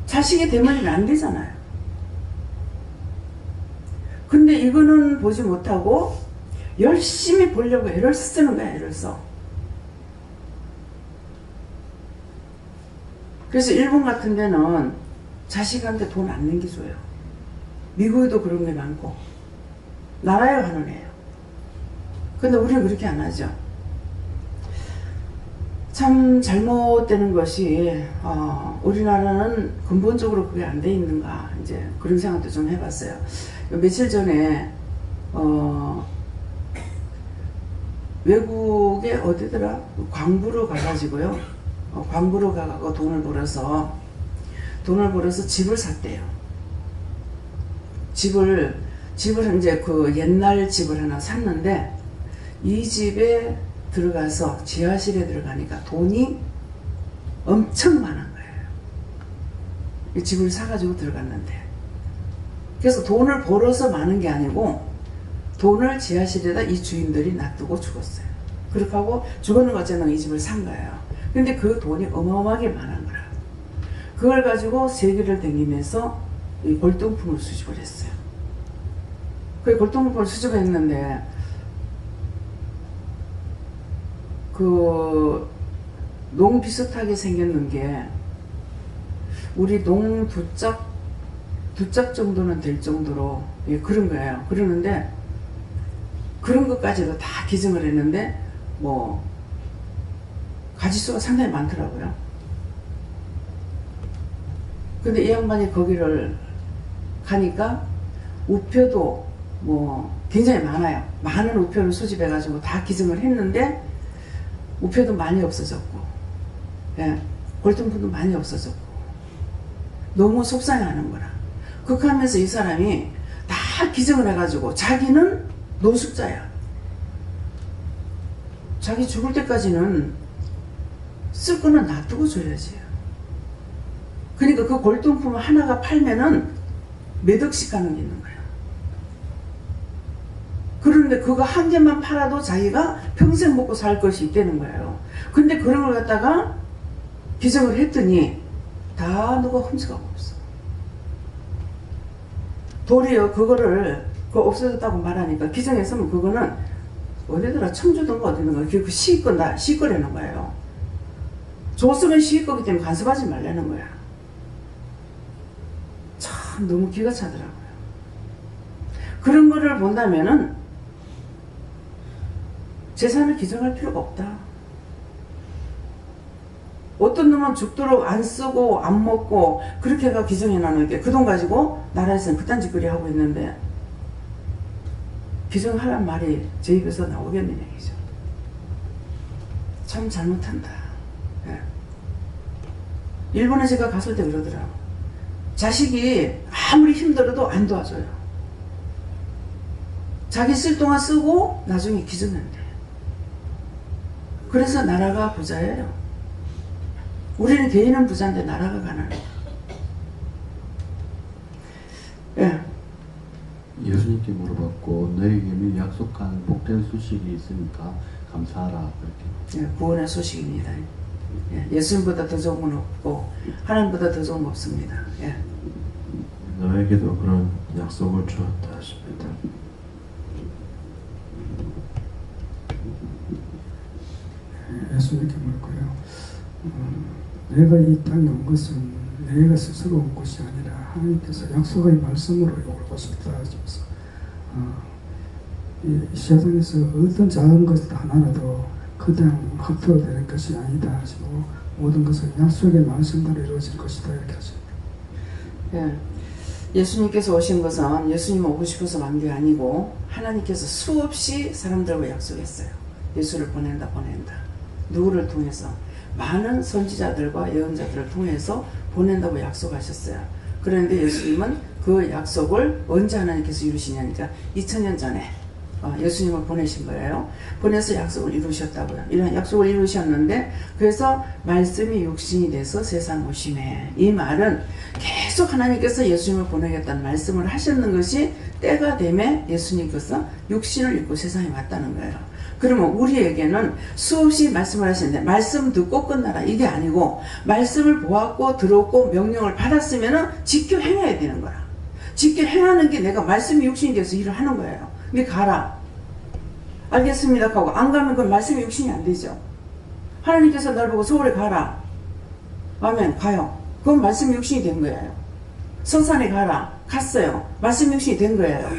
자식의 대물림이 안 되잖아요. 근데 이거는 보지 못하고 열심히 보려고 애를 쓰는 거야. 애를 써. 그래서 일본 같은 데는 자식한테 돈 안 남겨줘요. 미국에도 그런 게 많고 나라에 가는 애예요. 근데 우리는 그렇게 안 하죠. 참 잘못되는 것이 우리나라는 근본적으로 그게 안 돼 있는가 이제 그런 생각도 좀 해봤어요. 며칠 전에 외국에 어디더라 광부로 가가지고요. 광부로 가고 돈을 벌어서 집을 샀대요. 집을 이제 그 옛날 집을 하나 샀는데 이 집에 들어가서 지하실에 들어가니까 돈이 엄청 많은 거예요. 이 집을 사가지고 들어갔는데 그래서 돈을 벌어서 많은 게 아니고 돈을 지하실에다 이 주인들이 놔두고 죽었어요. 그렇게 하고 죽었는 것처럼 이 집을 산 거예요. 근데 그 돈이 어마어마하게 많은 거라. 그걸 가지고 세계를 다니면서 이 골동품을 수집을 했어요. 그 골동품을 수집했는데 그 농 비슷하게 생겼는 게 우리 농 두 짝 정도는 될 정도로 그런 거예요. 그러는데 그런 것까지도 다 기증을 했는데 뭐 가지수가 상당히 많더라고요. 근데 이 양반이 거기를 가니까 우표도 뭐 굉장히 많아요. 많은 우표를 수집해가지고 다 기증을 했는데 우표도 많이 없어졌고, 예, 골동품도 많이 없어졌고, 너무 속상해하는 거라. 그렇게 하면서 이 사람이 다 기증을 해가지고 자기는 노숙자야. 자기 죽을 때까지는 쓸 거는 놔두고 줘야지. 그러니까 그 골동품 하나가 팔면은 몇 억씩 가는 게 있는 거야. 그런데 그거 한 개만 팔아도 자기가 평생 먹고 살 것이 있다는 거예요. 근데 그런 걸 갖다가 기증을 했더니 다 누가 훔쳐가고 없어. 도리어 그거를 없어졌다고 말하니까 기증했으면 그거는 어디더라 청주던가 어디든가 그 시거라는 거예요. 줬으면 시거기 때문에 간섭하지 말라는 거야. 참 너무 기가 차더라고요. 그런 거를 본다면은 재산을 기증할 필요가 없다. 어떤 놈은 죽도록 안 쓰고 안 먹고 그렇게 해가 기증해 놔놓은 게 그 돈 가지고 나라에서는 그딴 짓거리 하고 있는데 기증하란 말이 제 입에서 나오겠는 얘기죠. 참 잘못한다. 예. 일본에 제가 갔을 때 그러더라고. 자식이 아무리 힘들어도 안 도와줘요. 자기 쓸 동안 쓰고 나중에 기증한대. 그래서 나라가 부자예요. 우리는 개인은 부자인데 나라가 가난해. 예. 예수님께 물어봤고 너에게는 약속한 복된 소식이 있으니까 감사하라 그렇게. 예, 구원의 소식입니다. 예, 예수님보다 더 좋은 건 없고 하나님보다 더 좋은 거 없습니다. 예. 너에게도 그런 약속을 주었다 하십니다. 예수님께 물고요. 내가 이 땅에 온 것은 내가 스스로 온 것이 아니라 하나님께서 약속의 말씀으로 올 것이다 하시면서 이 세상에서 어떤 작은 것 하나라도 그냥 헛되는 것이 아니다 하시고 모든 것은 약속의 말씀대로 이루어질 것이다 이렇게 하십니다. 예. 예수님께서 오신 것은 예수님 오고 싶어서 온 게 아니고 하나님께서 수없이 사람들과 약속했어요. 예수를 보낸다. 누구를 통해서? 많은 선지자들과 예언자들을 통해서 보낸다고 약속하셨어요. 그런데 예수님은 그 약속을 언제 하나님께서 이루시냐니까 2000년 전에 예수님을 보내신 거예요. 보내서 약속을 이루셨다고요. 이런 약속을 이루셨는데 그래서 말씀이 육신이 돼서 세상 오심에, 이 말은 계속 하나님께서 예수님을 보내겠다는 말씀을 하셨는 것이 때가 되면 예수님께서 육신을 입고 세상에 왔다는 거예요. 그러면 우리에게는 수없이 말씀을 하시는데 말씀 듣고 끝나라 이게 아니고 말씀을 보았고 들었고 명령을 받았으면 지켜 행해야 되는 거라. 지켜 행하는 게 내가 말씀이 육신이 돼서 일을 하는 거예요. 근데 가라. 알겠습니다 하고 안 가면 그 말씀이 육신이 안 되죠. 하나님께서 날 보고 서울에 가라. 아멘. 가요. 그건 말씀이 육신이 된 거예요. 성산에 가라. 갔어요. 말씀이 육신이 된 거예요.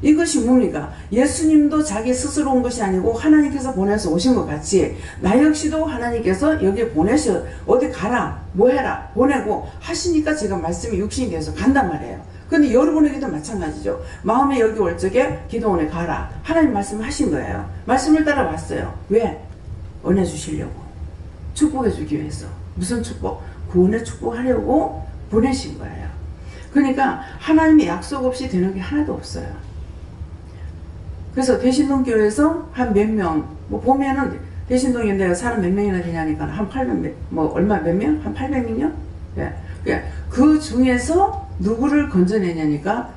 이것이 뭡니까? 예수님도 자기 스스로 온 것이 아니고 하나님께서 보내서 오신 것 같이 나 역시도 하나님께서 여기에 보내셔 어디 가라 뭐 해라 보내고 하시니까 제가 말씀이 육신이 돼서 간단 말이에요. 근데 여러분에게도 마찬가지죠. 마음에 여기 올 적에 기도원에 가라. 하나님 말씀하신 거예요. 말씀을 따라왔어요. 왜? 은혜 주시려고. 축복해 주기 위해서. 무슨 축복? 구원의 축복하려고 보내신 거예요. 그러니까 하나님의 약속 없이 되는 게 하나도 없어요. 그래서 대신동 교회에서 한 몇 명, 뭐 보면은 대신동에 내가 사람 몇 명이나 되냐니까 한 800, 뭐 얼마 몇 명? 한 800명이요? 예. 그 중에서 누구를 건져내냐니까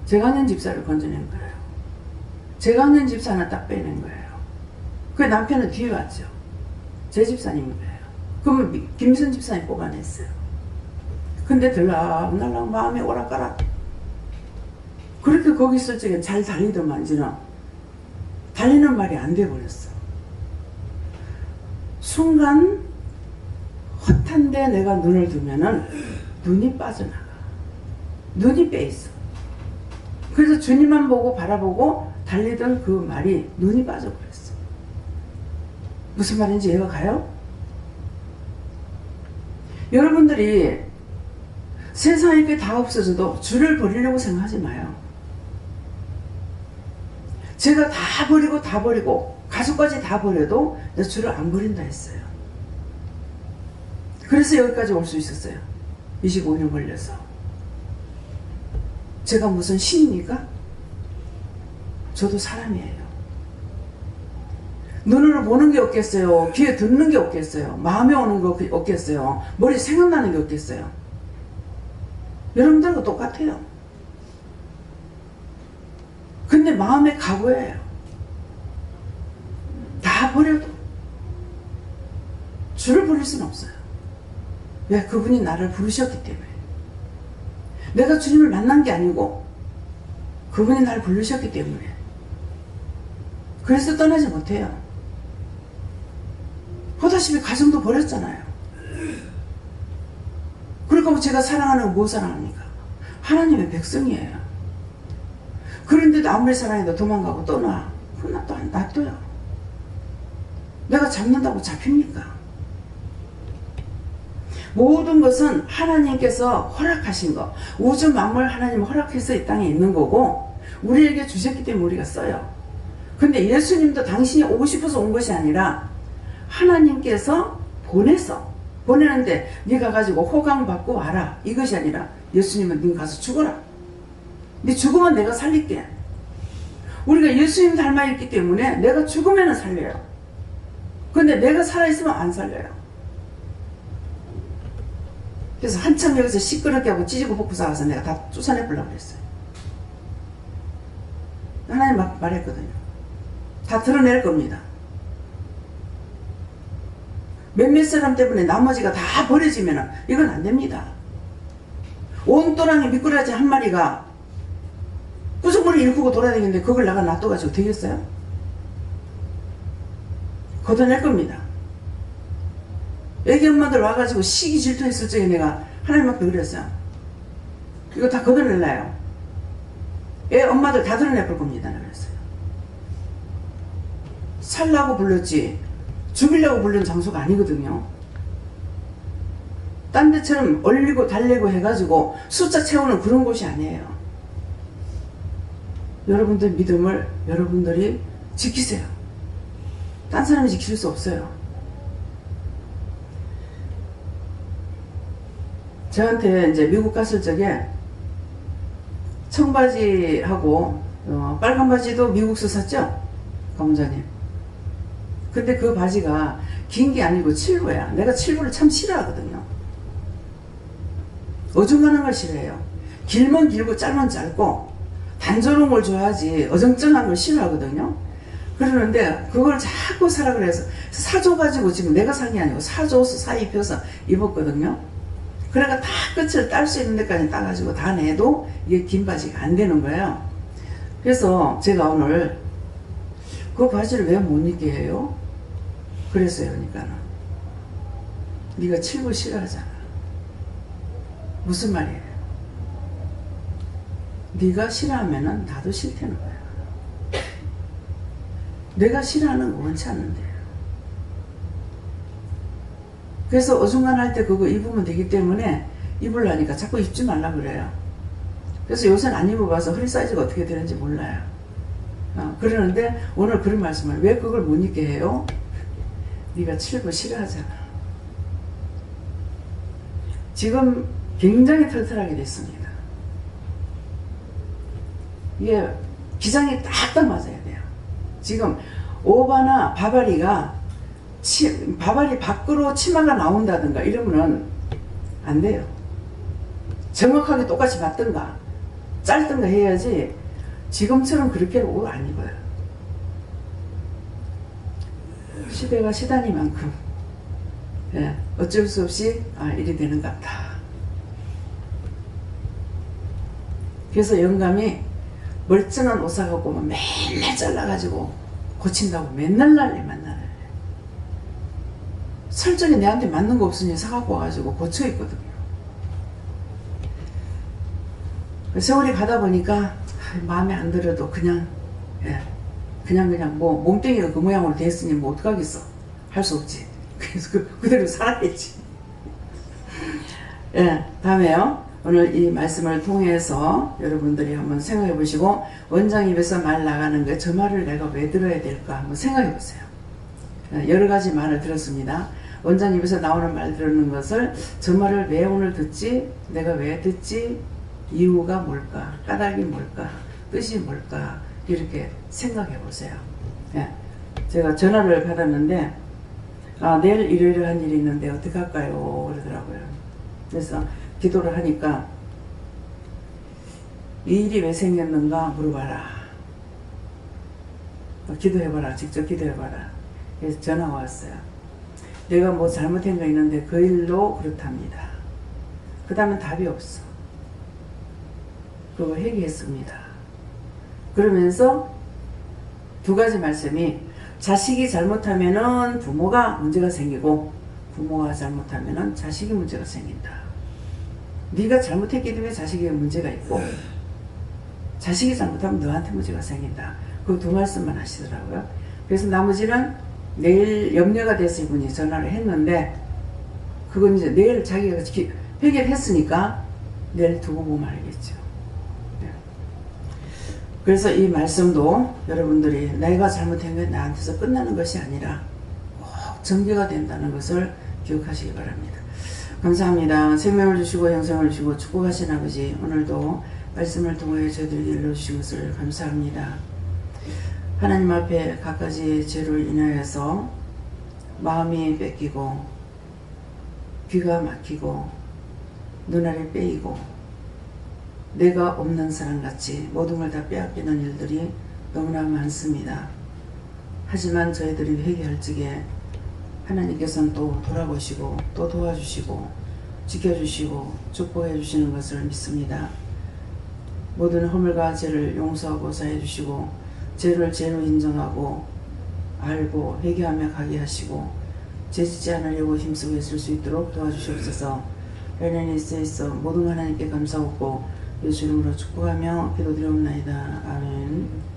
제강년 집사를 건져낸 거예요. 제강년 집사 하나 딱 빼낸 거예요. 그 남편은 뒤에 왔죠. 제 집사님인 거예요. 그러면 김선 집사님 뽑아냈어요. 근데 들락날락 마음에 오락가락. 그렇게 거기 있을 적에 잘 달리더만 이제는 달리는 말이 안 돼버렸어. 순간 헛한데 내가 눈을 두면은 눈이 빠져나가. 눈이 빼있어. 그래서 주님만 보고 바라보고 달리던 그 말이 눈이 빠져버렸어. 무슨 말인지 이해가 가요? 여러분들이 세상에 게 다 없어져도 주를 버리려고 생각하지 마요. 제가 다 버리고 가족까지 다 버려도 내 주를 안 버린다 했어요. 그래서 여기까지 올 수 있었어요. 25년 걸려서. 제가 무슨 신입니까? 저도 사람이에요. 눈으로 보는 게 없겠어요. 귀에 듣는 게 없겠어요. 마음에 오는 게 없겠어요. 머리에 생각나는 게 없겠어요. 여러분들과 똑같아요. 근데 마음의 각오예요. 다 버려도 주를 버릴 수는 없어요. 왜? 그분이 나를 부르셨기 때문에. 내가 주님을 만난 게 아니고 그분이 나를 부르셨기 때문에. 그래서 떠나지 못해요. 보다시피 가정도 버렸잖아요. 그러니까 제가 사랑하는 거 뭐 사랑합니까? 하나님의 백성이에요. 그런데도 아무리 사랑해도 도망가고 떠나. 그건 또 안 놔둬요. 내가 잡는다고 잡힙니까? 모든 것은 하나님께서 허락하신 거. 우주 만물 하나님 허락해서 이 땅에 있는 거고 우리에게 주셨기 때문에 우리가 써요. 근데 예수님도 당신이 오고 싶어서 온 것이 아니라 하나님께서 보내는데 네가 가지고 호강받고 와라 이것이 아니라 예수님은 네 가서 죽어라. 네 죽으면 내가 살릴게. 우리가 예수님 닮아있기 때문에 내가 죽으면 살려요. 근데 내가 살아있으면 안 살려요. 그래서 한참 여기서 시끄럽게 하고 찌지고 볶고 싸워서 내가 다 쫓아내보려고 그랬어요. 하나님 말했거든요. 다 드러낼 겁니다. 몇몇 사람 때문에 나머지가 다 버려지면 이건 안 됩니다. 온 또랑이 미꾸라지 한 마리가 꾸중머리 일구고 돌아다니는데 그걸 내가 놔둬가지고 되겠어요? 걷어낼 겁니다. 애기 엄마들 와가지고 시기 질투했을 적에 내가 하나님 앞에 그랬어요. 이거 다 걷어낼래요. 애 엄마들 다 드러내볼 겁니다. 그랬어요. 살라고 불렀지 죽이려고 부른 장소가 아니거든요. 딴 데처럼 얼리고 달래고 해가지고 숫자 채우는 그런 곳이 아니에요. 여러분들 믿음을 여러분들이 지키세요. 딴 사람이 지킬 수 없어요. 저한테 이제 미국 갔을 적에 청바지하고 빨간 바지도 미국서 샀죠? 강원장님. 근데 그 바지가 긴 게 아니고 칠부야. 내가 칠부를 참 싫어하거든요. 어중간한 걸 싫어해요. 길면 길고 짧으면 짧고 단조로운 걸 좋아하지 어정쩡한 걸 싫어하거든요. 그러는데 그걸 자꾸 사라 그래서 사줘가지고 지금 내가 산 게 아니고 사줘서 사입혀서 입었거든요. 그러니까 다 끝을 딸 수 있는 데까지 따가지고 다 내도 이게 긴 바지가 안 되는 거예요. 그래서 제가 오늘 그 바지를 왜 못 입게 해요? 그랬어요. 그러니까는 네가 칠부 싫어하잖아. 무슨 말이에요? 네가 싫어하면은 나도 싫다는 거야. 내가 싫어하는 거 원치 않는데요. 그래서 어중간할 때 그거 입으면 되기 때문에 입으려니까 자꾸 입지 말라 그래요. 그래서 요새는 안 입어봐서 허리 사이즈가 어떻게 되는지 몰라요. 그러는데 오늘 그런 말씀을 왜 그걸 못 입게 해요? 네가 칠부 싫어하잖아. 지금 굉장히 털털하게 됐습니다. 이게 기장이 딱딱 맞아야 돼요. 지금 오바나 바바리가 바바리 밖으로 치마가 나온다든가 이러면은 안 돼요. 정확하게 똑같이 맞든가 짧든가 해야지 지금처럼 그렇게 옷 안 입어요. 시대가 시다니만큼 예, 어쩔 수 없이 이리 되는갑다. 그래서 영감이 멀쩡한 옷 사갖고 맨날 잘라가지고 고친다고 맨날 난리만 나요. 설정이 내한테 맞는 거 없으니 사갖고 와가지고 고쳐 입거든요. 세월이 가다 보니까 마음에 안 들어도 그냥 그냥 뭐 몸뚱이가 그 모양으로 됐으니 뭐 어떡하겠어. 할 수 없지. 그래서 그대로 살아야지. 예, 다음에요. 오늘 이 말씀을 통해서 여러분들이 한번 생각해 보시고 원장 입에서 말 나가는 거 저 말을 내가 왜 들어야 될까 한번 생각해 보세요. 여러 가지 말을 들었습니다. 원장 입에서 나오는 말 들었는 것을 저 말을 왜 오늘 듣지? 내가 왜 듣지? 이유가 뭘까? 까닭이 뭘까? 뜻이 뭘까? 이렇게 생각해 보세요. 예. 제가 전화를 받았는데 내일 이러이러한 일이 있는데 어떡할까요? 그러더라고요. 그래서 기도를 하니까 이 일이 왜 생겼는가 물어봐라. 기도해봐라. 직접 기도해봐라. 그래서 전화가 왔어요. 내가 뭐 잘못한 거 있는데 그 일로 그렇답니다. 그 다음엔 답이 없어. 그거 회개했습니다. 그러면서 두 가지 말씀이 자식이 잘못하면은 부모가 문제가 생기고 부모가 잘못하면은 자식이 문제가 생긴다. 네가 잘못했기 때문에 자식에게 문제가 있고 자식이 잘못하면 너한테 문제가 생긴다. 그 두 말씀만 하시더라고요. 그래서 나머지는 내일 염려가 돼서 이분이 전화를 했는데 그건 이제 내일 자기가 해결했으니까 내일 두고 보면 알겠죠. 네. 그래서 이 말씀도 여러분들이 내가 잘못한 게 나한테서 끝나는 것이 아니라 꼭 전개가 된다는 것을 기억하시기 바랍니다. 감사합니다. 생명을 주시고 영생을 주시고 축복하신 아버지, 오늘도 말씀을 통해 저희들에게 일러주신 것을 감사합니다. 하나님 앞에 갖가지 죄로 인하여서 마음이 뺏기고 귀가 막히고 눈알이 빼이고 내가 없는 사람같이 모든 걸 다 빼앗기는 일들이 너무나 많습니다. 하지만 저희들이 회개할 적에 하나님께서는 또 돌아보시고 또 도와주시고 지켜주시고 축복해 주시는 것을 믿습니다. 모든 허물과 죄를 용서하고 사해 주시고 죄를 죄로 인정하고 알고 회개하며 가게 하시고 죄짓지 않으려고 힘쓰고 있을 수 있도록 도와주시옵소서. 연연히 있어 모든 하나님께 감사하고 예수 이름으로 축복하며 기도드리옵나이다. 아멘.